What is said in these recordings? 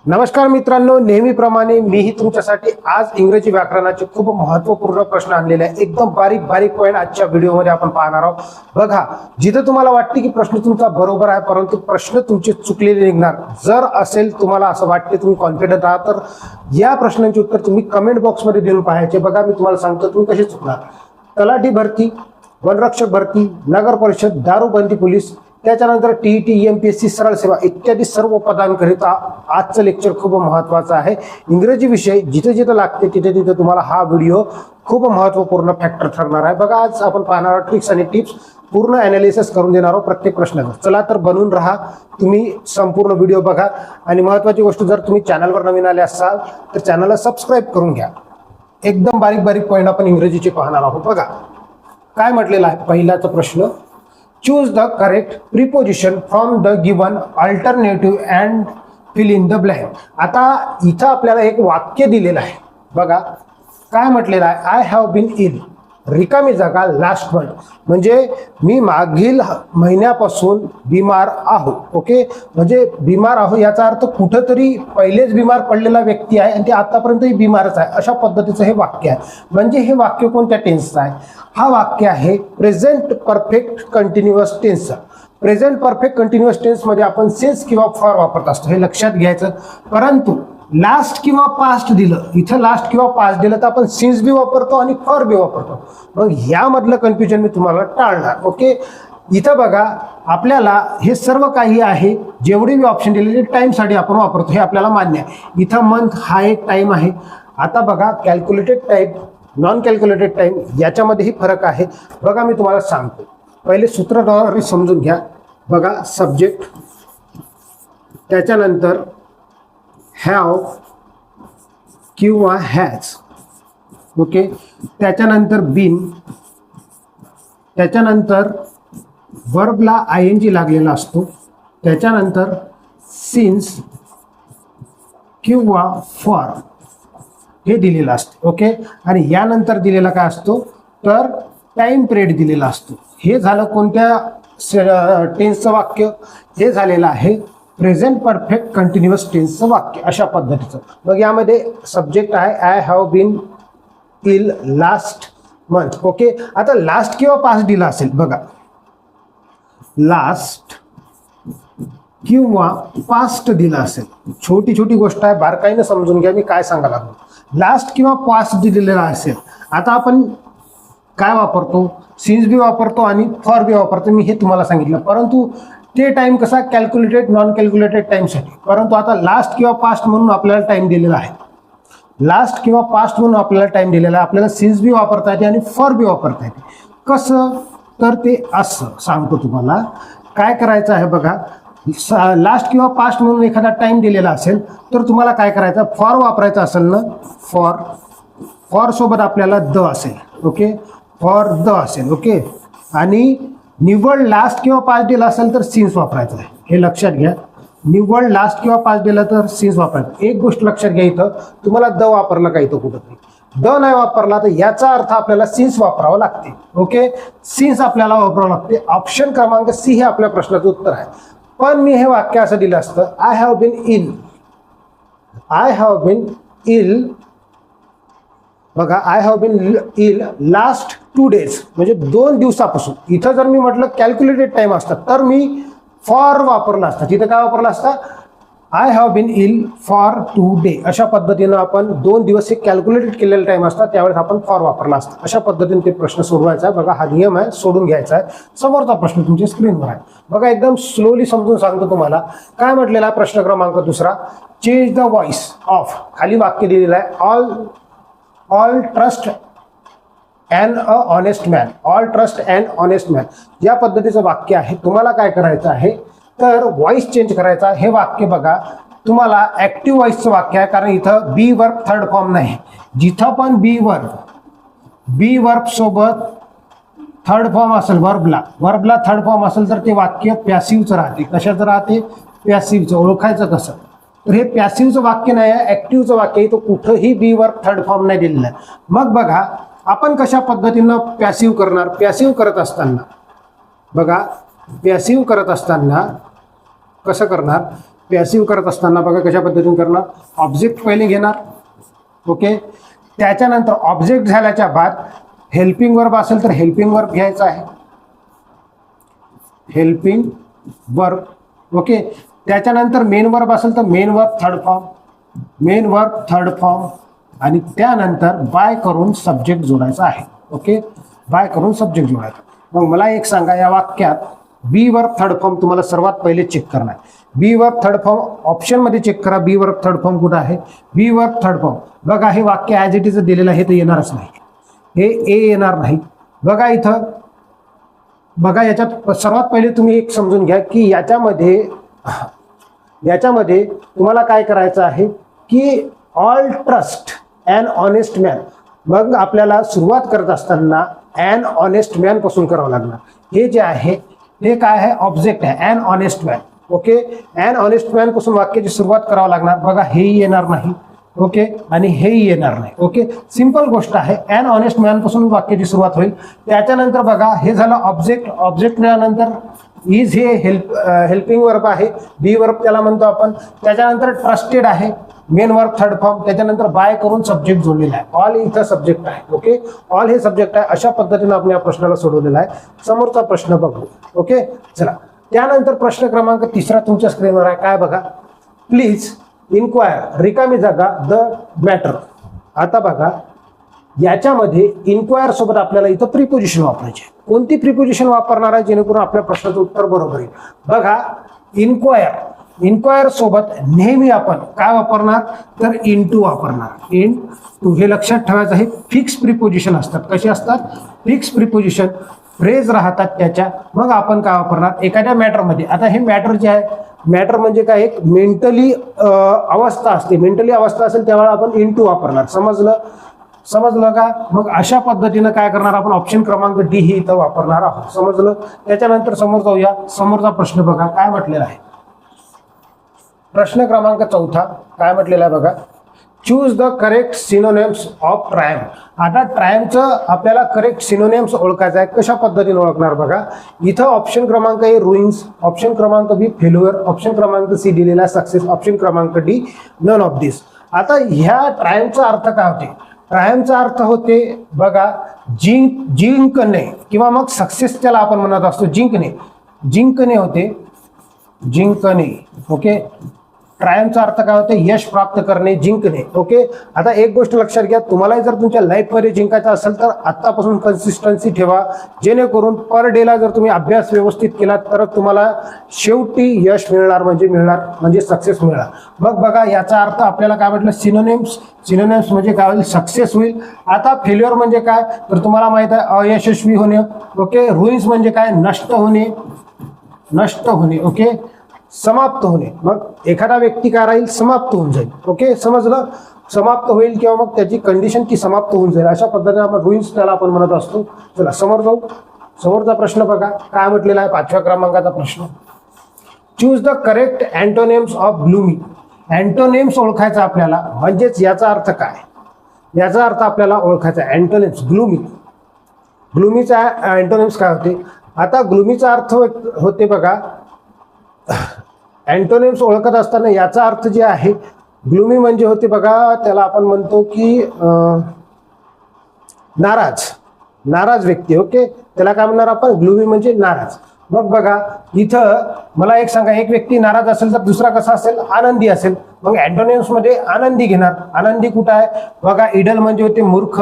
नमस्कार मित्रांनो, नेहमीप्रमाणे मीही तुमच्यासाठी आज इंग्रजी व्याकरणाचे खूप महत्त्वपूर्ण प्रश्न आणलेले आहे. एकदम बारीक बारीक पॉईंट आजच्या व्हिडिओमध्ये आपण पाहणार आहोत. बघा, जिथे तुम्हाला वाटते की प्रश्न तुमचा बरोबर आहे परंतु प्रश्न तुमचे चुकलेले निघणार, जर असेल तुम्हाला असं वाटते, तुम्ही कॉन्फिडंट आहात, तर या प्रश्नांचे उत्तर तुम्ही कमेंट बॉक्समध्ये देऊन पाहायचे. बघा, मी तुम्हाला सांगतो तुम्ही कसे चुकणार. तलाठी भरती, वनरक्षक भरती, नगर परिषद, दारूबंदी पोलीस, त्याच्यानंतर टीईटी, एमपीएससी, सरळ सेवा इत्यादी सर्व पदांकरिता आजचं लेक्चर खूप महत्त्वाचं आहे. इंग्रजी विषय जिथे जिथे लागते तिथे तिथे तुम्हाला हा व्हिडिओ खूप महत्त्वपूर्ण फॅक्टर ठरणार आहे. बघा, आज आपण पाहणार आहोत ट्रिक्स आणि टिप्स, पूर्ण ॲनालिसिस करून देणार आहोत प्रत्येक प्रश्नाचं. चला तर बनून राहा, तुम्ही संपूर्ण व्हिडिओ बघा. आणि महत्त्वाची गोष्ट, जर तुम्ही चॅनलवर नवीन आले असाल तर चॅनलला सबस्क्राईब करून घ्या. एकदम बारीक बारीक पॉईंट आपण इंग्रजीचे पाहणार आहोत. बघा काय म्हटलेलं आहे. पहिलाचा प्रश्न, choose the correct preposition from the given alternative and fill in the blank. आता इथं आपल्याला एक वाक्य दिलेलं आहे. बघा काय म्हटलेलं आहे. आय हॅव बीन इल, रिकामी जागा, लास्ट मंथ, म्हणजे मी मागील महिन्यापासून बिमार आहो. ओके, म्हणजे बिमार आहो याचा अर्थ कुठंतरी पहिलेच बिमार पडलेला व्यक्ती आहे आणि ते आतापर्यंतही बिमारच आहे, अशा पद्धतीचं हे वाक्य आहे. म्हणजे हे वाक्य कोणत्या टेन्सचं आहे? हा वाक्य आहे प्रेझेंट परफेक्ट कंटिन्युअस टेन्सचा. प्रेझेंट परफेक्ट कंटिन्युअस टेन्समध्ये आपण सिन्स किंवा फॉर वापरत असतो, हे लक्षात घ्यायचं. परंतु लास्ट किंवा पास्ट दिलं, इथं लास्ट किंवा पास्ट दिलं तर आपण सिन्स बी वापरतो आणि फॉर बी वापरतो. मग यामधलं कन्फ्युजन मी तुम्हाला टाळणार. ओके, इथं बघा आपल्याला हे सर्व काही आहे, जेवढे बी ऑप्शन दिलेले टाईमसाठी आपण वापरतो, हे आपल्याला मान्य आहे. इथं मंथ हा एक टाईम आहे. आता बघा, calculated time, non calculated time याच्यामध्येही फरक आहे. बघा मी तुम्हाला सांगतो, पहिले सूत्रधार समजून घ्या. बघा, सब्जेक्ट, त्याच्यानंतर हॅव किंवा हॅज, ओके, त्याच्यानंतर बीन, त्याच्यानंतर वर्बला ING लागलेला असतो, त्याच्यानंतर सिन्स किंवा फॉर हे दिलेलं असतं. ओके, आणि यानंतर दिलेला काय असतो तर टाइम पिरियड दिलेला असतो. हे झालं कोणत्या टेन्सचं वाक्य? हे झालेलं आहे प्रेझेंट परफेक्ट कंटिन्युअस टेन्सचं वाक्य, अशा पद्धतीचं. मग यामध्ये सब्जेक्ट आहे I have been ill last month. Okay, आता लास्ट किंवा पास्ट दिला असेल, बघा लास्ट किंवा पास्ट दिला असेल, छोटी छोटी गोष्ट आहे, बारकाईनं समजून घ्या मी काय सांगायला लागलो. लास्ट किंवा पास्ट दिलेला असेल, आता आपण काय वापरतो? सिन्स बी वापरतो आणि फॉर बी वापरतो, मी हे तुम्हाला सांगितलं. परंतु ते टाइम कसा? कॅल्क्युलेटेड नॉन कॅल्क्युलेटेड टाईमसाठी. परंतु आता लास्ट किंवा पास्ट म्हणून आपल्याला टाइम दिलेला आहे. लास्ट किंवा पास्ट म्हणून आपल्याला टाइम दिलेला आहे. आपल्याला सिन्स बी वापरता येते आणि फॉर बी वापरता येते. कसं? तर ते असं सांगतो तुम्हाला. काय करायचं आहे बघा, लास्ट किंवा पास्ट म्हणून एखादा टाइम दिलेला असेल तर तुम्हाला काय करायचं? फॉर वापरायचं असेल ना, फॉर सोबत आपल्याला द असेल. ओके, फॉर द असेल. ओके, आणि निव्वळ लास्ट किंवा पास्ट दिला असेल तर सिन्स वापरायचं आहे, हे लक्षात घ्या. निव्वळ लास्ट किंवा पास्ट दिला तर सिन्स वापरायचं. एक गोष्ट लक्षात घ्या, इथं तुम्हाला द वापरलं का? इथं कुठंतरी द नाही वापरला तर याचा अर्थ आपल्याला सिन्स वापरावं लागते. ओके, सिन्स आपल्याला वापरावं लागते. ऑप्शन क्रमांक सी हे आपल्या प्रश्नाचं उत्तर आहे. पण मी हे वाक्य असं दिलं असतं, I have been ill, I have been ill, बघा I have been ill last 2 days, म्हणजे 2 दिवसापासून. इथं जर मी म्हटलं कॅल्क्युलेटेड टाइम असतात तर मी फॉर वापरला असता. तिथं काय वापरला असता? I have been ill for 2 days. अशा पद्धतीनं आपण 2 दिवस हे कॅल्क्युलेटेड केलेले टाइम असतात, त्यावेळेस आपण फॉर वापरला असता. अशा पद्धतीने ते प्रश्न सोडवायचा आहे. बघा, हा नियम आहे, सोडून घ्यायचा आहे. समोरचा प्रश्न तुमच्या स्क्रीनवर आहे. बघा, एकदम स्लोली समजून सांगतो तुम्हाला. काय म्हटलेला प्रश्न क्रमांक दुसरा, चेंज द व्हॉइस ऑफ, खाली वाक्य दिलेलं आहे, all trust and a honest man, all trust and honest man, या पद्धतीचं वाक्य आहे. तुम्हाला काय करायचं आहे तर व्हॉइस चेंज करायचा. हे वाक्य बघा, तुम्हाला ऍक्टिव्ह व्हॉइसचं वाक्य आहे, कारण इथं बी वर्ब थर्ड फॉर्म नाही. जिथं पण बी वर्ब सोबत थर्ड फॉर्म असेल, वर्बला थर्ड फॉर्म असेल तर ते वाक्य पॅसिव्हचं राहते. कशाचं राहते? पॅसिव्हचं. ओळखायचं कसं? तर हे पॅसिव्हचं वाक्य नाही आहे, ऍक्टिव्हचं वाक्य आहे. तो कुठंही बी वर्ब थर्ड फॉर्म नाही दिलेला आहे. मग बघा आपण कशा पद्धतीनं पॅसिव्ह करणार? पॅसिव्ह करत असताना बघा, पॅसिव्ह करत असताना कसं करणार? पॅसिव्ह करत असताना बघा कशा पद्धतीने करणार, ऑब्जेक्ट पहिले घेणार, ओके, त्याच्यानंतर ऑब्जेक्ट झाल्याच्या बाद हेल्पिंग वर्ब असेल तर हेल्पिंग वर्ब घ्यायचा आहे, हेल्पिंग वर्ब, ओके, त्याच्यानंतर मेन वर्ब असेल तर main verb third form, main verb third form, आणि त्यानंतर बाय करून सब्जेक्ट जोडायचा आहे, ओके, बाय करून सब्जेक्ट जोडायचा. मग मला एक सांगा, या वाक्यात बी वर्ब थर्ड फॉर्म तुम्हाला सर्वात पहिले चेक करणार. बी वर्ब थर्ड फॉर्म ऑप्शनमध्ये चेक करा, बी वर्ब थर्ड फॉर्म कुठं आहे, बी वर्ब थर्ड फॉर्म. बघा हे वाक्य ॲज इट इज दिलेलं आहे, ते येणारच नाही, हे ए येणार नाही. बघा इथं, बघा याच्यात सर्वात पहिले तुम्ही एक समजून घ्या की याच्यामध्ये तुम्हाला काय करायचं आहे की all trust and honest man. मग आपल्याला सुरुवात करत असताना अँड ऑनेस्ट मॅन पासून करावं लागणार. हे जे आहे हे काय आहे, ऑब्जेक्ट आहे, and honest man, okay, and honest man पासून वाक्याची सुरुवात करावं लागणार. बघा हेही येणार नाही, ओके, आणि हेही येणार नाही, ओके, सिंपल गोष्ट आहे. अँड ऑनेस्ट मॅन पासून वाक्याची सुरुवात होईल. त्याच्यानंतर बघा हे झालं ऑब्जेक्ट, ऑब्जेक्टनंतर इज हे हेल्पिंग वर्ब आहे, बी वर्ब त्याला म्हणतो आपण. त्याच्यानंतर ट्रस्टेड आहे, मेन वर्ब थर्ड फॉर्म. त्याच्यानंतर बाय करून सब्जेक्ट जोडलेला आहे, ऑल इथं सब्जेक्ट आहे, ओके, ऑल हे सब्जेक्ट आहे. अशा पद्धतीने आपण या प्रश्नाला सोडवलेला आहे. समोरचा प्रश्न बघू, ओके, चला. त्यानंतर प्रश्न क्रमांक 3 तुमच्या स्क्रीनवर आहे, काय बघा, प्लीज इन्क्वायर, रिकामी जागा, द मॅटर. आता बघा याच्यामध्ये इन्क्वायर सोबत आपल्याला इथं प्रिपोजिशन वापरायचे. कोणती प्रिपोजिशन वापरणार आहे जेणेकरून आपल्या प्रश्नाचं उत्तर बरोबर येईल. बघा इन्क्वायर सोबत नेहमी आपण काय वापरणार तर इनटू वापरणार. इनटू हे लक्षात ठेवायचं आहे. फिक्स प्रिपोजिशन असतात. कसे असतात, फिक्स प्रिपोजिशन, फ्रेज राहतात त्याच्या. मग आपण काय वापरणार एखाद्या मॅटरमध्ये. आता हे मॅटर जे आहे, मॅटर म्हणजे काय, एक मेंटली अवस्था असते. मेंटली अवस्था असेल त्यावेळेला आपण इनटू वापरणार. समजलं का. मग अशा पद्धतीनं काय करणार आपण, ऑप्शन क्रमांक डी ही इथं वापरणार आहोत. समजलं. त्याच्यानंतर समोर जाऊया. समोरचा प्रश्न बघा काय म्हटलेला आहे. प्रश्न क्रमांक 4 काय म्हटलेला आहे बघा, choose the correct synonyms of Triumph. आता ट्रायम्फचं आपल्याला करेक्ट सिनोनिम्स ओळखायचं आहे. कशा पद्धतीने ओळखणार बघा, इथं ऑप्शन क्रमांक ए रुइन्स, ऑप्शन क्रमांक बी फेल्युअर, ऑप्शन क्रमांक सी दिलेला सक्सेस, ऑप्शन क्रमांक डी नन ऑफ दिस. आता ह्या ट्रायम्फचा अर्थ काय होते, ट्रायम्फचा अर्थ होते बघा जिंकणे किंवा मग सक्सेस त्याला आपण म्हणत असतो. जिंकणे होते, जिंकणे, ओके. ट्रायम्फचा अर्थ काय होते, यश प्राप्त करणे, जिंकणे, ओके. आता एक गोष्ट लक्षात घ्या, तुम्हालाही जर तुमच्या लाईफमध्ये जिंकायचं असेल तर आत्तापासून कन्सिस्टन्सी ठेवा, जेणेकरून पर डेला जर तुम्ही अभ्यास व्यवस्थित केला तर तुम्हाला शेवटी यश मिळणार म्हणजे सक्सेस मिळणार. मग बघा याचा अर्थ आपल्याला काय म्हटलं, सिनोनिम्स म्हणजे काय होईल, सक्सेस होईल. आता फेल्युअर म्हणजे काय तर तुम्हाला माहित आहे अयशस्वी होणे, ओके. रुइन्स म्हणजे काय, नष्ट होणे, ओके, समाप्त होणे. मग एखादा व्यक्ती काय राहील, समाप्त होऊन जाईल, ओके. समजलं, समाप्त होईल किंवा मग त्याची कंडिशन की समाप्त होऊन जाईल. अशा पद्धतीने आपण रुइन्स त्याला आपण म्हणत असतो. चला समोर जाऊ. समोरचा प्रश्न बघा काय म्हटलेला आहे, 5व्या क्रमांकाचा प्रश्न. Choose the correct antonyms of gloomy. Antonyms ओळखायचा आपल्याला, म्हणजेच याचा अर्थ काय, याचा अर्थ आपल्याला ओळखायचा. अँटोनिम्स, ग्लूमीचा अँटोनिम्स काय होते. आता ग्लूमीचा अर्थ होते बघा, अँटोनिम्स ओळखत असताना याचा अर्थ जे आहे, ग्लूमी म्हणजे होते बघा, त्याला आपण म्हणतो की नाराज व्यक्ती, ओके. त्याला काय म्हणणार आपण, ग्लूमी म्हणजे नाराज. मग बघा इथं मला एक सांगा, एक व्यक्ती नाराज असेल तर दुसरा कसा असेल, आनंदी असेल. मग अँटोनिम्स मध्ये आनंदी घेणार. आनंदी कुठं आहे बघा, इडल म्हणजे होते मूर्ख,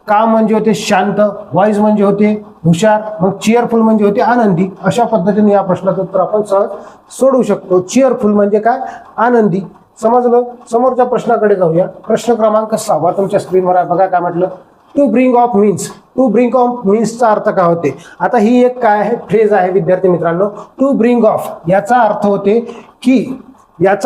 काम म्हणजे होते शांत, वाईज म्हणजे होते हुशार, मग चीअरफुल म्हणजे होते आनंदी. अशा पद्धतीने या प्रश्नाचं उत्तर आपण सहज सोडवू शकतो. चीअरफुल म्हणजे काय, आनंदी. समजलं. समोरच्या प्रश्नाकडे जाऊया. प्रश्न क्रमांक 6 तुमच्या स्क्रीनवर आहे बघा काय म्हटलं, टू ब्रिंग ऑफ मीन्सचा अर्थ काय होते. आता ही एक काय आहे, फ्रेज आहे विद्यार्थी मित्रांनो. टू ब्रिंग ऑफ याचा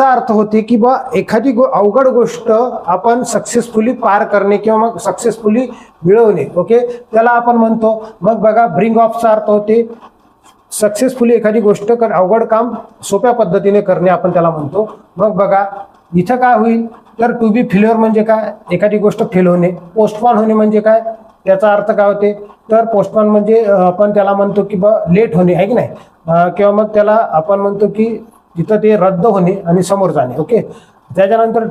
अर्थ होते की बा एखादी अवघड गोष्ट आपण सक्सेसफुली पार करणे किंवा मग सक्सेसफुली मिळवणे, ओके, त्याला आपण म्हणतो. मग बघा ब्रिंग ऑफचा अर्थ होते सक्सेसफुली एखादी गोष्ट अवघड काम सोप्या पद्धतीने करणे, आपण त्याला म्हणतो. मग बघा इथं काय होईल तर टू बी फेल्युअर म्हणजे काय, एखादी गोष्ट फेल होणे. पोस्टपोन होणे म्हणजे काय, त्याचा अर्थ काय होते तर पोस्टपोन म्हणजे आपण त्याला म्हणतो की बा लेट होणे आहे की नाही, किंवा मग त्याला आपण म्हणतो की तिथं ते रद्द होणे आणि समोर जाणे. ओके, त्याच्यानंतर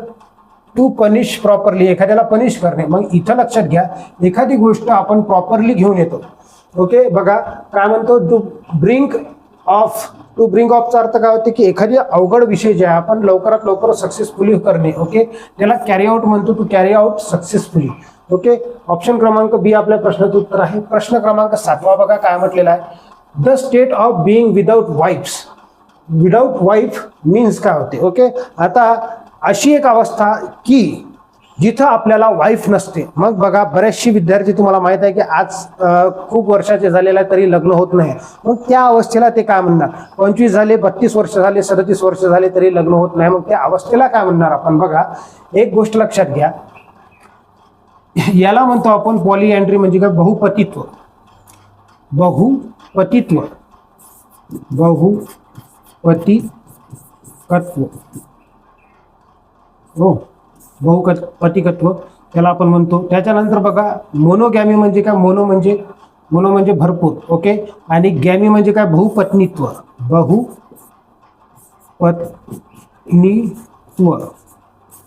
टू पनिश प्रॉपरली, एखाद्याला पनिश करणे. मग इथं लक्षात घ्या, एखादी गोष्ट आपण प्रॉपरली घेऊन येतो. ओके, बघा काय म्हणतो, to brink of. To brink ऑफचा अर्थ काय होते की एखादी अवघड विषय जे आहे आपण लवकरात लवकर सक्सेसफुली करणे. ओके, त्याला कॅरी आउट म्हणतो, to carry out successfully. Okay, option क्रमांक बी आपल्या प्रश्नाचं उत्तर आहे. प्रश्न क्रमांक 7 बघा काय म्हटलेला आहे, the state of being without wife's. Without wife means काय होते. ओके, आता अशी एक अवस्था की जिथं आपल्याला वाईफ नसते. मग बघा बरेचसे विद्यार्थी तुम्हाला माहित आहे की आज खूप वर्षाचे झालेले आहे तरी लग्न होत नाही. मग त्या अवस्थेला ते काय म्हणणार, 25 झाले, 32 वर्ष झाले, 37 वर्ष झाले तरी लग्न होत नाही. मग त्या अवस्थेला काय म्हणणार आपण. बघा एक गोष्ट लक्षात घ्या, याला म्हणतो आपण पॉलिअँड्री, म्हणजे काय, बहुपतित्व. बहुपतित्व, बहुपतिकत्व. हो, बहुपतिकत्व त्याला आपण म्हणतो. त्याच्यानंतर बघा मोनोगॅमी म्हणजे काय, मोनो म्हणजे भरपूर. ओके, आणि गॅमी म्हणजे काय, बहुपत्नीत्व.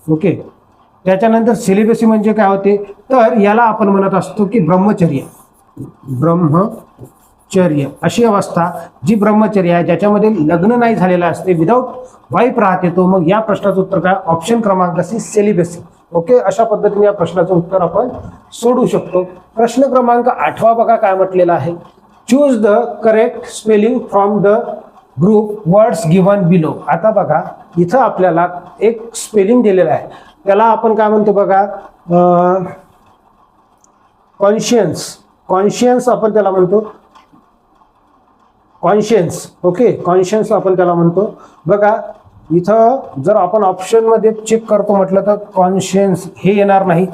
ओके, त्याच्यानंतर सेलिबसी म्हणजे काय होते, तर याला आपण म्हणत असतो की ब्रह्मचर्य. अशी अवस्था जी ब्रह्मचर्य आहे, ज्याच्यामध्ये लग्न नाही झालेलं असते, विदाऊट वाईफ राहते तो. मग या प्रश्नाचं उत्तर काय, ऑप्शन क्रमांक सी, सेलिबसी. ओके, अशा पद्धतीने या प्रश्नाचं उत्तर आपण सोडू शकतो. प्रश्न क्रमांक 8 बघा काय म्हटलेला आहे, choose the correct spelling from the group words given below. आता बघा इथं आपल्याला एक स्पेलिंग दिलेलं आहे, त्याला आपण काय म्हणतो बघा, कॉन्शियन्स आपण त्याला म्हणतो, कॉन्शियन्स. ओके, कॉन्शियन्स आपण त्याला म्हणतो. बघा इथं जर आपण ऑप्शन मध्ये चेक करतो म्हटलं तर कॉन्शियन्स हे येणार नाही.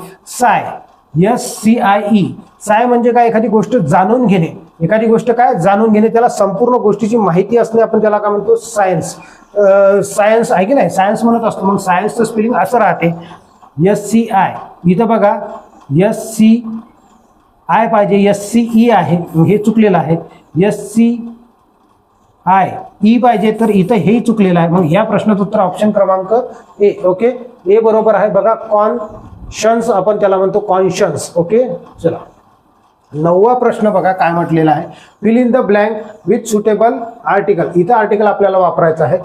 SCIE, साय म्हणजे काय, एखादी गोष्ट जाणून घेणे. एखादी गोष्ट काय जाणून घेणे, त्याला संपूर्ण गोष्टीची माहिती असणे, आपण त्याला काय म्हणतो, सायन्स. सायन्स आहे की नाही, सायन्स म्हणत असतो. मग सायन्सचं स्पेलिंग असं राहते, SCI. इथं बघा SCI पाहिजे, SCE आहे, हे चुकलेलं आहे. SCI पाहिजे, तर इथं हे चुकलेलं आहे. मग या प्रश्नाचं उत्तर ऑप्शन क्रमांक ए. ओके, ए बरोबर आहे. बघा कॉन्शन्स आपण त्याला म्हणतो, कॉन्शन्स. ओके, चला 9वा प्रश्न बघा काय म्हटलेला आहे, fill in the blank with suitable article. इथं आर्टिकल आपल्याला वापरायचं आहे.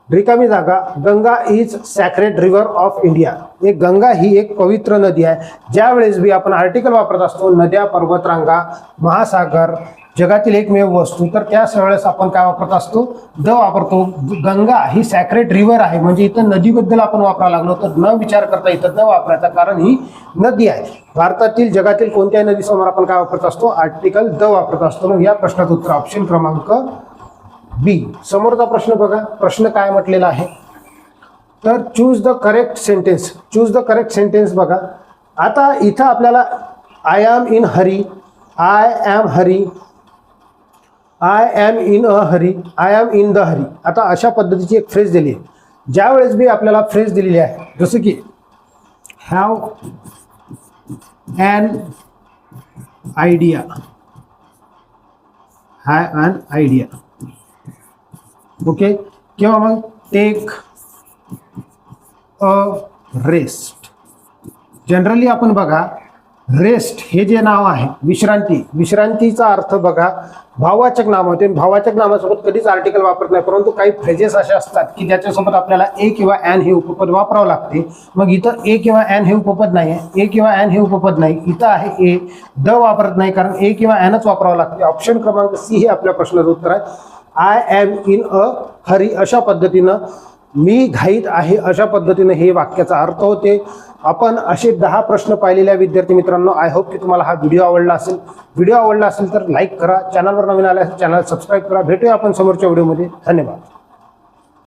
रिकामी जागा, Ganga is sacred river of India. Ganga ही एक पवित्र नदी आहे. ज्या वेळेस बी आपण आर्टिकल वापरत असतो, नद्या, पर्वतरांगा, महासागर, जगातील एकमेव वस्तू, तर त्याच वेळेस आपण काय वापरत असतो, द वापरतो. गंगा ही सॅक्रेड रिव्हर आहे, म्हणजे इथं नदीबद्दल आपण वापरायला लागलो तर न विचार करता इथं द वापरायचा, कारण ही नदी आहे. भारतातील, जगातील कोणत्याही नदीसमोर आपण काय वापरत असतो, आर्टिकल द वापरत असतो. मग या प्रश्नाचं उत्तर ऑप्शन क्रमांक बी. समोरचा प्रश्न बघा, प्रश्न काय म्हटलेला आहे, तर choose the correct sentence. Choose the correct sentence बघा. आता इथं आपल्याला I am in hurry, I am hurry, I am in a hurry, I am in the hurry. आता अशा पद्धतीची एक फ्रेज दिली आहे. ज्या वेळेस बी आपल्याला फ्रेज दिलेली आहे, जसं की have an idea, have an idea. Okay, किंवा मग टेक अ रेस्ट. जनरली आपण बघा रेस्ट हे जे नाव आहे, विश्रांती, विश्रांतीचा अर्थ बघा भाववाचक नाम होते. भाववाचक नामासोबत कधीच आर्टिकल वापरत नाही, परंतु काही फ्रेजेस असे असतात की ज्याच्यासोबत आपल्याला ए किंवा ॲन हे उपपद वापरावं लागते. मग इथं ए किंवा ॲन हे उपपद नाही आहे, ए किंवा ॲन हे उपपद नाही. इथं आहे ए, द वापरत नाही, कारण ए किंवा ॲनच वापरावं लागते. ऑप्शन क्रमांक सी हे आपल्या प्रश्नाचं उत्तर आहे. I am in a Hari, अशा पद्धतीनं मी घाईत आहे, अशा पद्धतीनं हे वाक्याचा अर्थ होते. आपण असे 10 प्रश्न पाहिलेल्या विद्यार्थी मित्रांनो, आय होप की तुम्हाला हा व्हिडिओ आवडला असेल. व्हिडिओ आवडला असेल तर लाईक करा, चॅनलवर नवीन आले असेल चॅनल सबस्क्राईब करा. भेटूया आपण समोरच्या व्हिडिओमध्ये. धन्यवाद.